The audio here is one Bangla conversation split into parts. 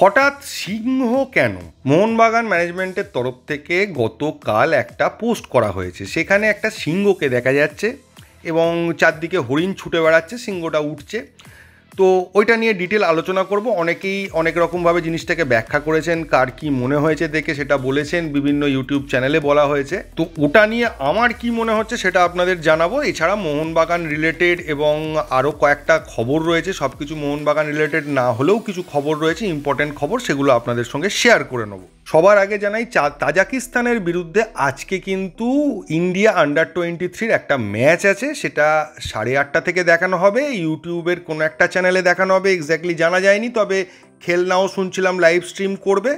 হঠাৎ সিংহ কেন? মোহনবাগান ম্যানেজমেন্টের তরফ থেকে গতকাল একটা পোস্ট করা হয়েছে, সেখানে একটা সিংহকে দেখা যাচ্ছে এবং চারদিকে হরিণ ছুটে বেড়াচ্ছে, সিংহটা উঠছে। তো ওইটা নিয়ে ডিটেল আলোচনা করব। অনেকেই অনেক রকমভাবে জিনিসটাকে ব্যাখ্যা করেছেন, কার কি মনে হয়েছে দেখে সেটা বলেছেন, বিভিন্ন ইউটিউব চ্যানেলে বলা হয়েছে। তো ওটা নিয়ে আমার কি মনে হচ্ছে সেটা আপনাদের জানাবো। এছাড়া মোহনবাগান রিলেটেড এবং আরও কয়েকটা খবর রয়েছে, সব কিছু মোহনবাগান রিলেটেড না হলেও কিছু খবর রয়েছে, ইম্পর্টেন্ট খবর, সেগুলো আপনাদের সঙ্গে শেয়ার করে নেব। সবার আগে জানাই তাজিকিস্তানের বিরুদ্ধে আজকে কিন্তু ইন্ডিয়া আন্ডার-23 একটা ম্যাচ আছে, সেটা 8:30 থেকে দেখানো হবে। ইউটিউবের কোনো একটা চ্যানেলে দেখানো হবে, এক্স্যাক্টলি জানা যায়নি, তবে খেলনাও শুনছিলাম লাইভ স্ট্রিম করবে।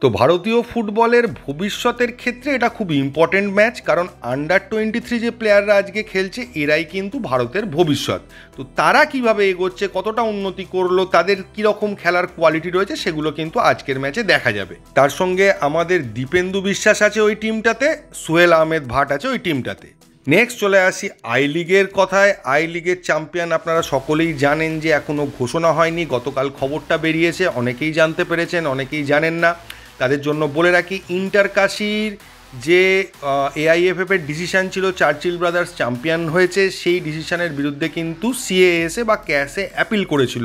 তো ভারতীয় ফুটবলের ভবিষ্যতের ক্ষেত্রে এটা খুব ইম্পর্টেন্ট ম্যাচ, কারণ আন্ডার-23 যে প্লেয়াররা আজকে খেলছে এরাই কিন্তু ভারতের ভবিষ্যৎ। তো তারা কিভাবে এগোচ্ছে, কতটা উন্নতি করলো, তাদের কীরকম খেলার কোয়ালিটি রয়েছে, সেগুলো কিন্তু আজকের ম্যাচে দেখা যাবে। তার সঙ্গে আমাদের দীপেন্দু বিশ্বাস আছে ওই টিমটাতে, সোহেল আহমেদ ভাট আছে ওই টিমটাতে। নেক্সট চলে আসি আই লিগের কথায়। আই লিগের চ্যাম্পিয়ন আপনারা সকলেই জানেন যে এখনও ঘোষণা হয়নি, গতকাল খবরটা বেরিয়েছে, অনেকেই জানতে পেরেছেন, অনেকেই জানেন না। তাদের জন্য বলে রাখি, ইন্টার কাশির যে এআইএফএফের ডিসিশান ছিল চার্চিল ব্রাদার্স চ্যাম্পিয়ন হয়েছে, সেই ডিসিশানের বিরুদ্ধে কিন্তু সিএএসএ বা ক্যাসে অ্যাপিল করেছিল।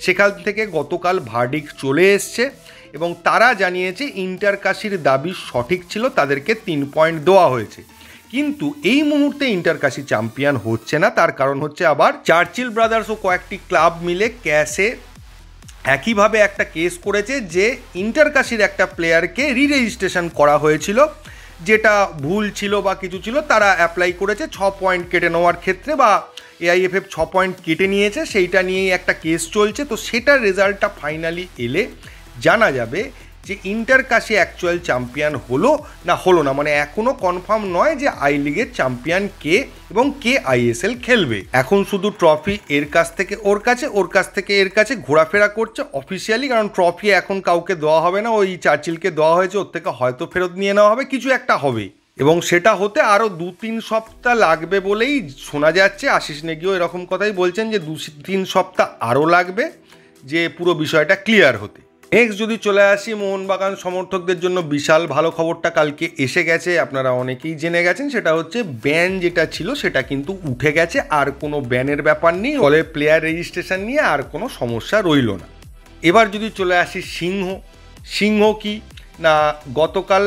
সেখান থেকে গতকাল ভার্ডিক্ট চলে এসছে এবং তারা জানিয়েছে ইন্টার কাশির দাবি সঠিক ছিল, তাদেরকে 3 পয়েন্ট দেওয়া হয়েছে। কিন্তু এই মুহূর্তে ইন্টার কাশি চ্যাম্পিয়ন হচ্ছে না, তার কারণ হচ্ছে আবার চার্চিল ব্রাদার্স ও কয়েকটি ক্লাব মিলে ক্যাসে একইভাবে একটা কেস করেছে যে ইন্টার কাশির একটা প্লেয়ারকে রেজিস্ট্রেশন করা হয়েছিল, যেটা ভুল ছিল বা কিছু ছিল, তারা অ্যাপ্লাই করেছে 6 পয়েন্ট কেটে নেওয়ার ক্ষেত্রে, বা এআইএফএফ 6 পয়েন্ট কেটে নিয়েছে, সেইটা নিয়েই একটা কেস চলছে। তো সেটার রেজাল্টটা ফাইনালি এলে জানা যাবে যে ইন্টার কাশি অ্যাকচুয়াল চ্যাম্পিয়ন হলো না হলো না, মানে এখনও কনফার্ম নয় যে আই লিগের চ্যাম্পিয়ন কে এবং কে আইএসএল খেলবে। এখন শুধু ট্রফি এর কাছ থেকে ওর কাছে, ওর কাছ থেকে এর কাছে ঘোরাফেরা করছে অফিসিয়ালি, কারণ ট্রফি এখন কাউকে দেওয়া হবে না, ওই চার্চিলকে দেওয়া হয়েছে, ওর থেকে হয়তো ফেরত নিয়ে নেওয়া হবে, কিছু একটা হবে এবং সেটা হতে আরও 2-3 সপ্তাহ লাগবে বলেই শোনা যাচ্ছে। আশিস নেগিও এরকম কথাই বলছেন যে 2-3 সপ্তাহ আরও লাগবে যে পুরো বিষয়টা ক্লিয়ার হতে। নেক্সট যদি চলে আসি, মোহনবাগান সমর্থকদের জন্য বিশাল ভালো খবরটা কালকে এসে গেছে, আপনারা অনেকেই জেনে গেছেন। সেটা হচ্ছে ব্যান যেটা ছিল সেটা কিন্তু উঠে গেছে, আর কোনো ব্যানের ব্যাপার নেই, ফলে প্লেয়ার রেজিস্ট্রেশন নিয়ে আর কোনো সমস্যা রইল না। এবার যদি চলে আসি সিংহ কি না, গতকাল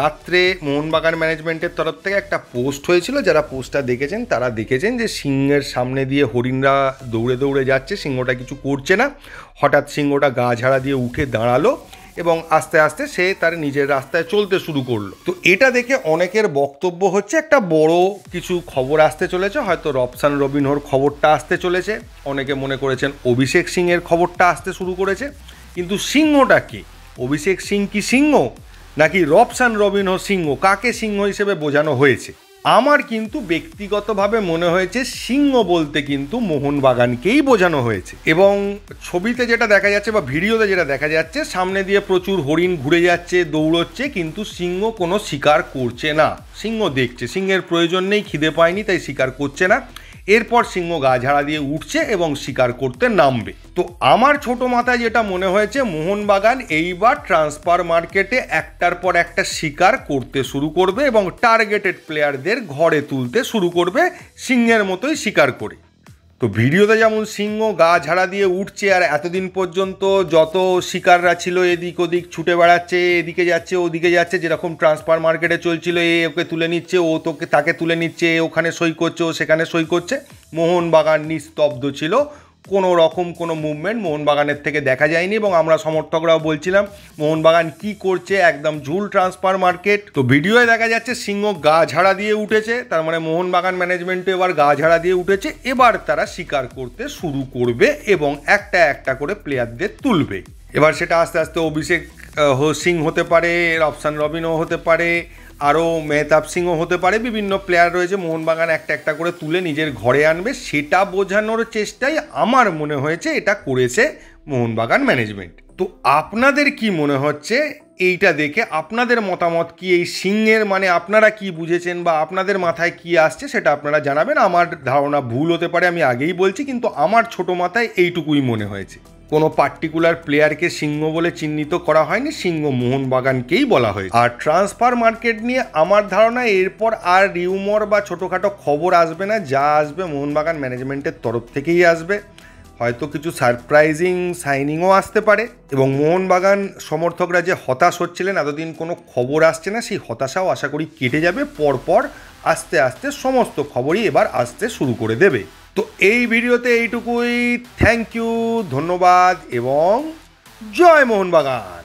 রাত্রে মোহনবাগান ম্যানেজমেন্টের তরফ থেকে একটা পোস্ট হয়েছিল, যারা পোস্টটা দেখেছেন তারা দেখেছেন যে সিংহের সামনে দিয়ে হরিণরা দৌড়ে দৌড়ে যাচ্ছে, সিংহটা কিছু করছে না। হঠাৎ সিংহটা গা ঝাড়া দিয়ে উঠে দাঁড়ালো এবং আস্তে আস্তে সে তার নিজের রাস্তায় চলতে শুরু করলো। তো এটা দেখে অনেকের বক্তব্য হচ্ছে একটা বড় কিছু খবর আসতে চলেছে, হয়তো রবসান রবিনহোর খবরটা আসতে চলেছে, অনেকে মনে করেছেন অভিষেক সিংয়ের খবরটা আসতে শুরু করেছে। কিন্তু সিংহটা কি? অভিষেক সিং কি সিংহ, নাকি রবসান রবিনহো সিংহ? কাকে সিংহ হিসেবে বোঝানো হয়েছে? আমার কিন্তু ব্যক্তিগতভাবে মনে হয়েছে সিংহ বলতে কিন্তু মোহনবাগানকেই বোঝানো হয়েছে। এবং ছবিতে যেটা দেখা যাচ্ছে বা ভিডিওতে যেটা দেখা যাচ্ছে, সামনে দিয়ে প্রচুর হরিণ ঘুরে যাচ্ছে, দৌড়চ্ছে, কিন্তু সিংহ কোনো শিকার করছে না, সিংহ দেখছে, সিংহের প্রয়োজন নেই, খিদে পায়নি তাই শিকার করছে না। এরপর সিংহ গা ঝাড়া দিয়ে উঠছে এবং শিকার করতে নামবে। তো আমার ছোট মাথায় যেটা মনে হয়েছে, মোহনবাগান এইবার ট্রান্সফার মার্কেটে একটার পর একটা শিকার করতে শুরু করবে এবং টার্গেটেড প্লেয়ারদের ঘরে তুলতে শুরু করবে সিংহের মতোই শিকার করে। তো ভিডিওতে যেমন সিংহ গা ঝাড়া দিয়ে উঠছে, আর এতদিন পর্যন্ত যত শিকাররা ছিল এদিক ওদিক ছুটে বেড়াচ্ছে, এদিকে যাচ্ছে ওদিকে যাচ্ছে, যেরকম ট্রান্সফার মার্কেটে চলছিল, এ ওকে তুলে নিচ্ছে, ও তাকে তুলে নিচ্ছে, ওখানে সই করছে, ও সেখানে সই করছে, মোহনবাগান নিস্তব্ধ ছিল, কোনো রকম কোনো মুভমেন্ট মোহনবাগানের থেকে দেখা যায়নি। এবং আমরা সমর্থকরাও বলছিলাম মোহনবাগান কি করছে, একদম ঝুল ট্রান্সফার মার্কেট। তো ভিডিওয়ে দেখা যাচ্ছে সিংহ গা ঝাড়া দিয়ে উঠেছে, তার মানে মোহনবাগান ম্যানেজমেন্টও এবার গা ঝাড়া দিয়ে উঠেছে, এবার তারা শিকার করতে শুরু করবে এবং একটা একটা করে প্লেয়ারদের তুলবে। এবার সেটা আস্তে আস্তে অভিষেক সিং হতে পারে, রবসান রবিনও হতে পারে, আরও মেহতাব সিংও হতে পারে, বিভিন্ন প্লেয়ার রয়েছে, মোহনবাগান একটা একটা করে তুলে নিজের ঘরে আনবে, সেটা বোঝানোর চেষ্টাই আমার মনে হয়েছে এটা করেছে মোহনবাগান ম্যানেজমেন্ট। তো আপনাদের কি মনে হচ্ছে এইটা দেখে? আপনাদের মতামত কি এই সিংহের মানে? আপনারা কি বুঝেছেন বা আপনাদের মাথায় কি আসছে সেটা আপনারা জানাবেন। আমার ধারণা ভুল হতে পারে, আমি আগেই বলছি, কিন্তু আমার ছোট মাথায় এইটুকুই মনে হয়েছে। কোনো পার্টিকুলার প্লেয়ারকে সিংহ বলে চিহ্নিত করা হয়নি, সিংহ মোহনবাগানকেই বলা হয়েছে। আর ট্রান্সফার মার্কেট নিয়ে আমার ধারণা এরপর আর রিউমর বা ছোটোখাটো খবর আসবে না, যা আসবে মোহনবাগান ম্যানেজমেন্টের তরফ থেকেই আসবে। হয়তো কিছু সারপ্রাইজিং সাইনিংও আসতে পারে, এবং মোহনবাগান সমর্থকরা যে হতাশ হচ্ছিলেন এতদিন কোনো খবর আসছে না, সেই হতাশাও আশা করি কেটে যাবে। পরপর আস্তে আস্তে সমস্ত খবরই এবার আসতে শুরু করে দেবে। তো এই ভিডিওতে এইটুকুই। থ্যাংক ইউ, ধন্যবাদ এবং জয় মোহনবাগান।